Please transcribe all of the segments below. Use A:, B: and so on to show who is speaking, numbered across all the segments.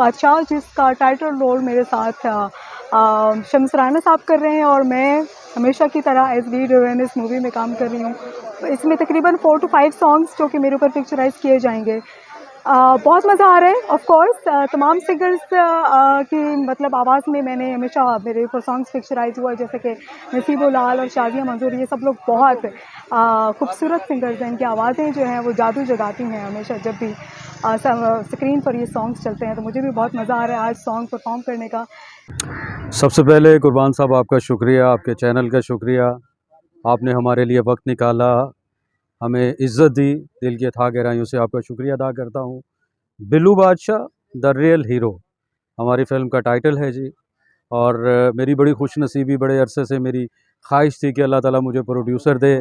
A: बादशाह, जिसका title role मेरे साथ शम्स राना साहब कर रहे हैं और मैं हमेशा की तरह एज लीड हीरोइन इस मूवी में काम कर रही हूँ। इसमें तकरीबन 4 to 5 सॉन्ग्स जो कि मेरे ऊपर पिक्चराइज़ किए जाएंगे। बहुत मज़ा आ रहा है। ऑफ कोर्स तमाम सिंगर्स की मतलब आवाज़ में मैंने हमेशा मेरे ऊपर सॉन्ग्स पिक्चराइज़ हुआ, जैसे कि नसीबो लाल और शाज़िया मंजूर, ये सब लोग बहुत खूबसूरत सिंगर्स हैं। इनकी आवाज़ें जो हैं वो जादू जगाती हैं हमेशा। जब भी स्क्रीन पर ये सॉन्ग्स चलते हैं तो मुझे भी बहुत मज़ा आ रहा है आज सॉन्ग परफॉर्म करने का।
B: सबसे पहले कुर्बान साहब आपका शुक्रिया, आपके चैनल का शुक्रिया। आपने हमारे लिए वक्त निकाला, हमें इज़्ज़त दी, दिल की अथाह गहराइयों से आपका शुक्रिया अदा करता हूँ। बिल्लू बादशाह द रियल हीरो हमारी फ़िल्म का टाइटल है जी। और मेरी बड़ी खुशनसीबी, बड़े अरसे से मेरी ख्वाहिश थी कि अल्लाह ताला मुझे प्रोड्यूसर दे,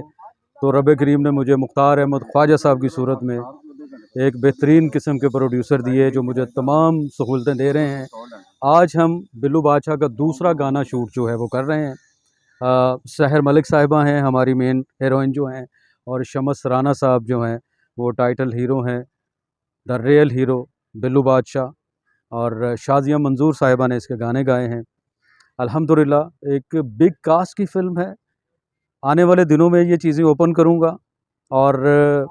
B: तो रब करीम ने मुझे मुख्तार अहमद ख्वाजा साहब की सूरत में एक बेहतरीन किस्म के प्रोड्यूसर दिए जो मुझे तमाम सहूलतें दे रहे हैं। आज हम बिल्लू बादशाह का दूसरा गाना शूट जो है वो कर रहे हैं। सहर मलिक साहिबा हैं हमारी मेन हीरोइन जो हैं, और शम्स राना साहब जो हैं वो टाइटल हीरो हैं, द रियल हीरो बिल्लू बादशाह। और शाज़िया मंजूर साहिबा ने इसके गाने गाए हैं। अल्हम्दुलिल्लाह एक बिग कास्ट की फ़िल्म है। आने वाले दिनों में ये चीज़ें ओपन करूँगा, और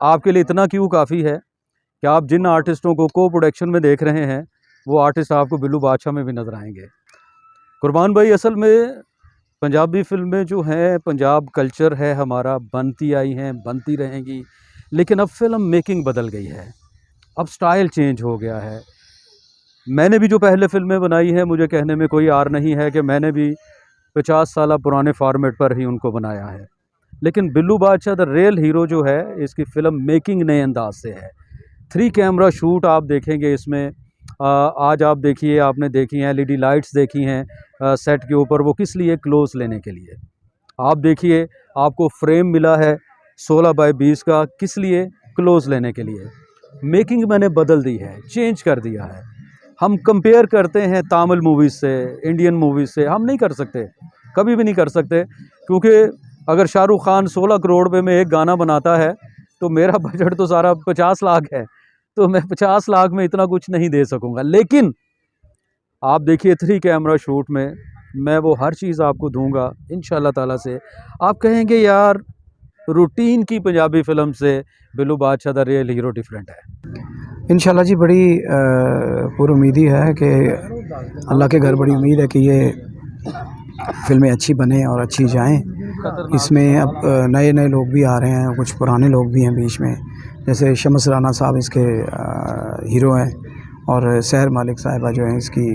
B: आपके लिए इतना क्यों काफ़ी है कि आप जिन आर्टिस्टों को को प्रोडक्शन में देख रहे हैं वो आर्टिस्ट आपको बिल्लू बादशाह में भी नज़र आएंगे। कुर्बान भाई, असल में पंजाबी फ़िल्में जो हैं, पंजाब कल्चर है हमारा, बनती आई हैं, बनती रहेंगी, लेकिन अब फ़िल्म मेकिंग बदल गई है, अब स्टाइल चेंज हो गया है। मैंने भी जो पहले फ़िल्में बनाई हैं, मुझे कहने में कोई आर नहीं है कि मैंने भी 50 साल पुराने फॉर्मेट पर ही उनको बनाया है। लेकिन बिल्लू बादशाह द रियल हीरो जो है, इसकी फ़िल्म मेकिंग नए अंदाज से है। 3 कैमरा शूट आप देखेंगे इसमें। आज आप देखिए, आपने देखी हैं एलईडी लाइट्स देखी हैं सेट के ऊपर, वो किस लिए? क्लोज लेने के लिए। आप देखिए, आपको फ्रेम मिला है 16 बाय 20 का, किस लिए? क्लोज लेने के लिए। मेकिंग मैंने बदल दी है, चेंज कर दिया है। हम कंपेयर करते हैं तमिल मूवीज़ से, इंडियन मूवीज़ से, हम नहीं कर सकते, कभी भी नहीं कर सकते, क्योंकि अगर शाहरुख खान 16 करोड़ रुपये में एक गाना बनाता है तो मेरा बजट तो सारा 50 लाख है, तो मैं 50 लाख में इतना कुछ नहीं दे सकूंगा। लेकिन आप देखिए 3 कैमरा शूट में मैं वो हर चीज़ आपको दूंगा इंशाल्लाह ताला से। आप कहेंगे यार रूटीन की पंजाबी फ़िल्म से बिल्लू बादशाह द रियल हीरो डिफरेंट है।
C: इंशाल्लाह जी, बड़ी पूरी उम्मीद ही है कि अल्लाह के घर बड़ी उम्मीद है कि ये फ़िल्में अच्छी बने और अच्छी जाएं। इसमें अब नए नए लोग भी आ रहे हैं, कुछ पुराने लोग भी हैं बीच में, जैसे शम्स राना साहब इसके हीरो हैं, और सहर मलिक साहिबा जो हैं इसकी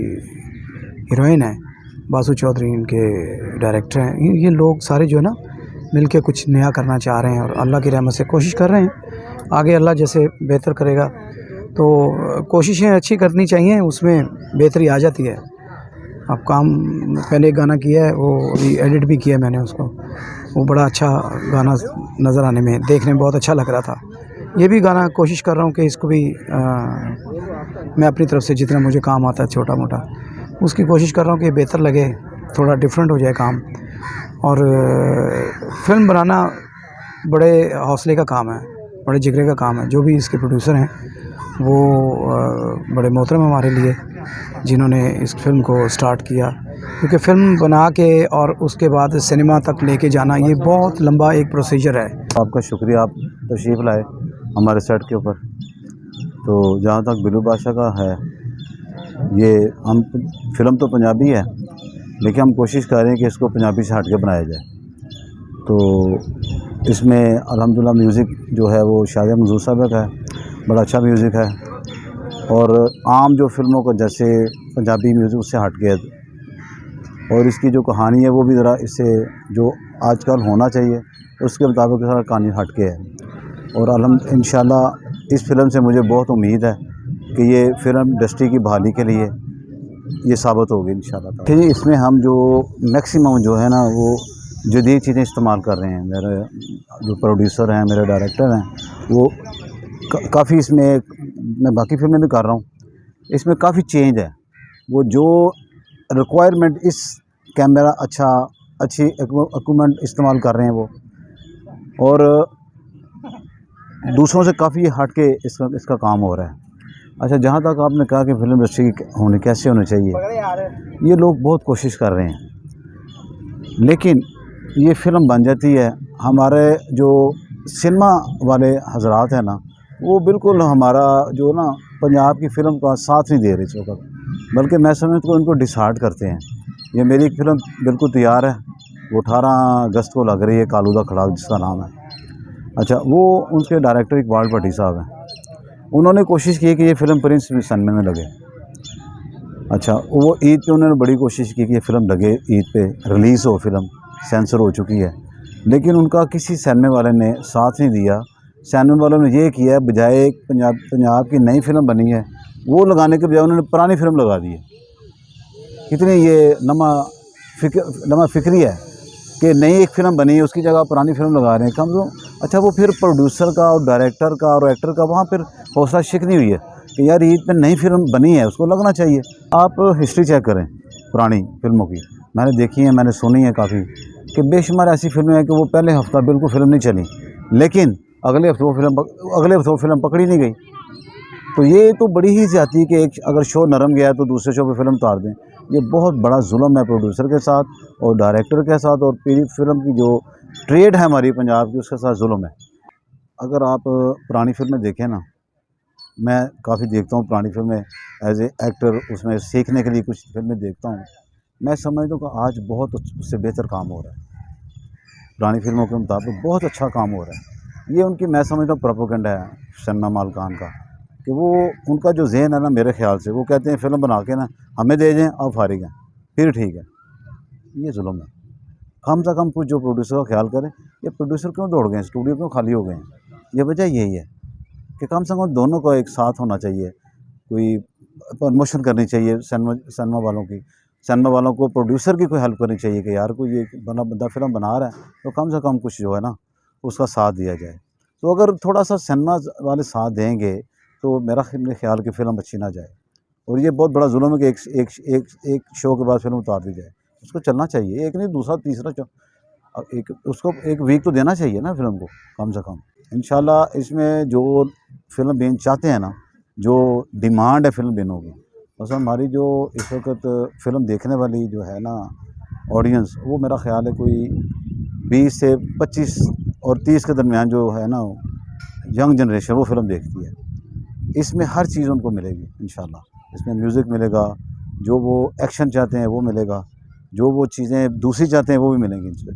C: हीरोइन है, बासु चौधरी इनके डायरेक्टर हैं। ये लोग सारे जो है ना मिलके कुछ नया करना चाह रहे हैं और अल्लाह की रहमत से कोशिश कर रहे हैं। आगे अल्लाह जैसे बेहतर करेगा तो कोशिशें अच्छी करनी चाहिए, उसमें बेहतरी आ जाती है। अब काम पहले एक गाना किया है, वो अभी एडिट भी किया मैंने उसको, वो बड़ा अच्छा गाना नज़र आने में, देखने में बहुत अच्छा लग रहा था। ये भी गाना कोशिश कर रहा हूँ कि इसको भी मैं अपनी तरफ से जितना मुझे काम आता है छोटा मोटा, उसकी कोशिश कर रहा हूँ कि बेहतर लगे, थोड़ा डिफरेंट हो जाए काम। और फिल्म बनाना बड़े हौसले का काम है, बड़े जिगरे का काम है। जो भी इसके प्रोड्यूसर हैं वो बड़े मोहतरम हमारे लिए, जिन्होंने इस फिल्म को स्टार्ट किया, क्योंकि फ़िल्म बना के और उसके बाद सिनेमा तक लेके जाना ये बहुत लंबा एक प्रोसीजर है।
D: आपका शुक्रिया, आप तशरीफ़ लाए हमारे सेट के ऊपर। तो जहाँ तक बिल्लू बादशाह का है, ये हम फ़िल्म तो पंजाबी है, लेकिन हम कोशिश कर रहे हैं कि इसको पंजाबी से हट के बनाया जाए। तो इसमें अल्हम्दुलिल्लाह म्यूज़िक जो है वो शाज़िया मंजूर साहब का है, बड़ा अच्छा म्यूज़िक है, और आम जो फिल्मों को जैसे पंजाबी म्यूज़िक उससे हट के, और इसकी जो कहानी है वो भी ज़रा इससे जो आजकल होना चाहिए उसके मुताबिक सारा कहानी हट के है। और इंशाल्लाह इस फिल्म से मुझे बहुत उम्मीद है कि ये फिल्म इंडस्ट्री की बहाली के लिए ये साबित होगी इंशाल्लाह। ठीक है, इसमें हम जो मैक्सिमम जो है ना वो जदीद चीज़ें इस्तेमाल कर रहे हैं। मेरे जो प्रोड्यूसर हैं, मेरे डायरेक्टर हैं, वो काफ़ी इसमें, मैं बाकी फिल्में भी कर रहा हूँ, इसमें काफ़ी चेंज है। वो जो रिक्वायरमेंट इस कैमरा अच्छी इक्विपमेंट इस्तेमाल कर रहे हैं वो, और दूसरों से काफ़ी हट के इसका काम हो रहा है। अच्छा, जहाँ तक आपने कहा कि फिल्म इंडस्ट्री होनी कैसे होनी चाहिए, ये लोग बहुत कोशिश कर रहे हैं, लेकिन ये फ़िल्म बन जाती है। हमारे जो सिनेमा वाले हजरात हैं ना, वो बिल्कुल हमारा जो ना पंजाब की फ़िल्म का साथ नहीं दे रहे इस वक्त, बल्कि मैं समझता हूँ इनको डिसहार्ट करते हैं। ये मेरी एक फ़िल्म बिल्कुल तैयार है, वो 18 अगस्त को लग रही है, कालूदा खड़ा जिसका नाम है। अच्छा, वो उसके डायरेक्टर इकबाल भट्टी साहब हैं। उन्होंने कोशिश की कि ये फ़िल्म प्रिंस सिनेमा में लगे। अच्छा, वो ईद पे उन्होंने बड़ी कोशिश की कि ये फ़िल्म लगे, ईद पे रिलीज़ हो, फ़िल्म सेंसर हो चुकी है, लेकिन उनका किसी सिनेमा वाले ने साथ नहीं दिया। सिनेमा वालों ने ये किया, बजाय पंजाब की नई फ़िल्म बनी है वो लगाने के बजाय उन्होंने पुरानी फ़िल्म लगा दी है। कितनी ये नमा फिक्री है कि नई एक फ़िल्म बनी है, उसकी जगह पुरानी फ़िल्म लगा रहे हैं कम से कम। अच्छा, वो फिर प्रोड्यूसर का और डायरेक्टर का और एक्टर का वहाँ फिर हौसला शिकनी हुई है कि यार ईद पे नई फ़िल्म बनी है, उसको लगना चाहिए। आप हिस्ट्री चेक करें पुरानी फ़िल्मों की, मैंने देखी है, मैंने सुनी है काफ़ी, कि बेशुमार ऐसी फ़िल्में हैं कि वो पहले हफ्ता बिल्कुल फ़िल्म नहीं चली, लेकिन अगले हफ्ते वो फ़िल्म पकड़ी नहीं गई। तो ये तो बड़ी ही ज़्यादती है कि एक अगर शो नरम गया है तो दूसरे शो पे फ़िल्म उतार दें। ये बहुत बड़ा जुल्म है प्रोड्यूसर के साथ और डायरेक्टर के साथ, और पूरी फ़िल्म की जो ट्रेड है हमारी पंजाब की, उसके साथ जुल्म है। अगर आप पुरानी फ़िल्में देखें ना, मैं काफ़ी देखता हूँ पुरानी फ़िल्में एज़ ए एक्टर, उसमें सीखने के लिए कुछ फ़िल्में देखता हूँ। मैं समझता हूँ कि आज बहुत उससे बेहतर काम हो रहा है, पुरानी फ़िल्मों के मुताबिक बहुत अच्छा काम हो रहा है। ये उनकी मैं समझता हूँ प्रोपेगेंडा है सन्ना मालकान का, कि वो उनका जो ज़हन है ना, मेरे ख़्याल से वो कहते हैं फ़िल्म बना के ना हमें दे दें, अब फारिग हैं, फिर ठीक है। ये जुल्म है। कम से कम कुछ जो प्रोड्यूसर का ख्याल करें। ये प्रोड्यूसर क्यों दौड़ गए, स्टूडियो क्यों खाली हो गए हैं? ये वजह यही है कि कम से कम दोनों का एक साथ होना चाहिए। कोई प्रमोशन करनी चाहिए सिनेमा वालों की, सिनेमा वालों को प्रोड्यूसर की कोई हेल्प करनी चाहिए कि यार कोई ये बंदा फ़िल्म बना रहा है तो कम से कम कुछ जो है ना उसका साथ दिया जाए। तो अगर थोड़ा सा सिनेमा वाले साथ देंगे तो मेरे ख्याल की फ़िल्म अच्छी ना जाए। और ये बहुत बड़ा जुल्म है कि एक शो के बाद फ़िल्म उतार दी जाए। उसको चलना चाहिए, एक नहीं दूसरा तीसरा एक उसको एक वीक तो देना चाहिए ना फ़िल्म को कम से कम। इंशाल्लाह इसमें जो फ़िल्म बेन चाहते हैं ना, जो डिमांड है फ़िल्म बेनों की, बस हमारी जो इस वक्त फ़िल्म देखने वाली जो है ना ऑडियंस, वो मेरा ख़्याल है कोई 20 से 25 और 30 के दरमियान जो है ना यंग जनरेशन वो फ़िल्म देखती है। इसमें हर चीज़ उनको मिलेगी इंशाल्लाह। इसमें म्यूज़िक मिलेगा, जो वो एक्शन चाहते हैं वो मिलेगा, जो वो चीज़ें दूसरी चाहते हैं वो भी मिलेंगी इसमें।